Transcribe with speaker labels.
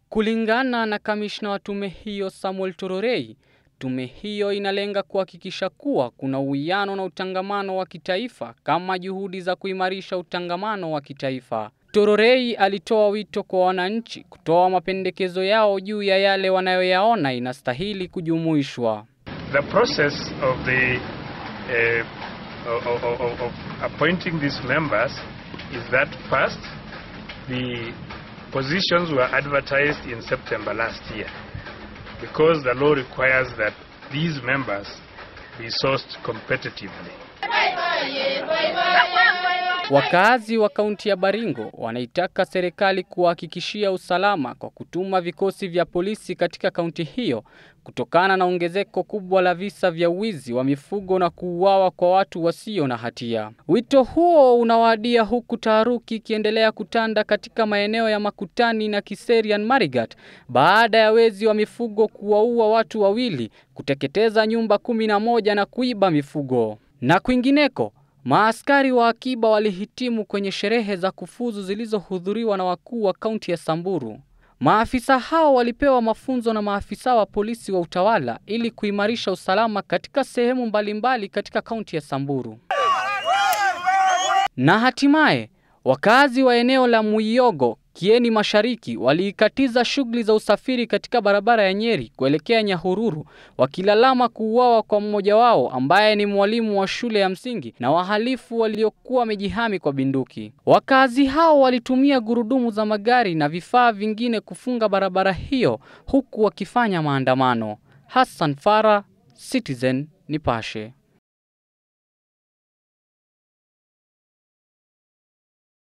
Speaker 1: Kulingana na kamishna wa tume hiyo Samuel Tororei, tume hiyo inalenga kuhakikisha kuwa kuna uwiano na utangamano wa kitaifa kama juhudi za kuimarisha utangamano wa kitaifa. Tororei alitoa wito kwa wananchi kutoa mapendekezo yao juu ya yale wanayoyaona inastahili kujumuishwa.
Speaker 2: The process of appointing these members is that first, the positions were advertised in September last year because the law requires that these members be sourced competitively.
Speaker 1: Wakazi wa kaunti ya Baringo wanaitaka serikali kuhakikishia usalama kwa kutuma vikosi vya polisi katika kaunti hiyo kutokana na ongezeko kubwa la visa vya wizi wa mifugo na kuuawa kwa watu wasio na hatia. Wito huo unawadia huku taharuki ikiendelea kutanda katika maeneo ya Makutani na Kiserian Marigat baada ya wezi wa mifugo kuwaua watu wawili, kuteketeza nyumba 11 na kuiba mifugo. Na kwingineko, maaskari wa akiba walihitimu kwenye sherehe za kufuzu zilizohudhuriwa na wakuu wa kaunti ya Samburu. Maafisa hao walipewa mafunzo na maafisa wa polisi wa utawala ili kuimarisha usalama katika sehemu mbalimbali katika kaunti ya Samburu. Na hatimaye, wakazi wa eneo la Muyogo, Kieni Mashariki waliikatiza shughuli za usafiri katika barabara ya Nyeri kuelekea Nyahururu, wakilalama kuuawa kwa mmoja wao ambaye ni mwalimu wa shule ya msingi na wahalifu waliokuwa wamejihami kwa bunduki. Wakazi hao walitumia gurudumu za magari na vifaa vingine kufunga barabara hiyo huku wakifanya maandamano. Hassan Farah, Citizen Nipashe.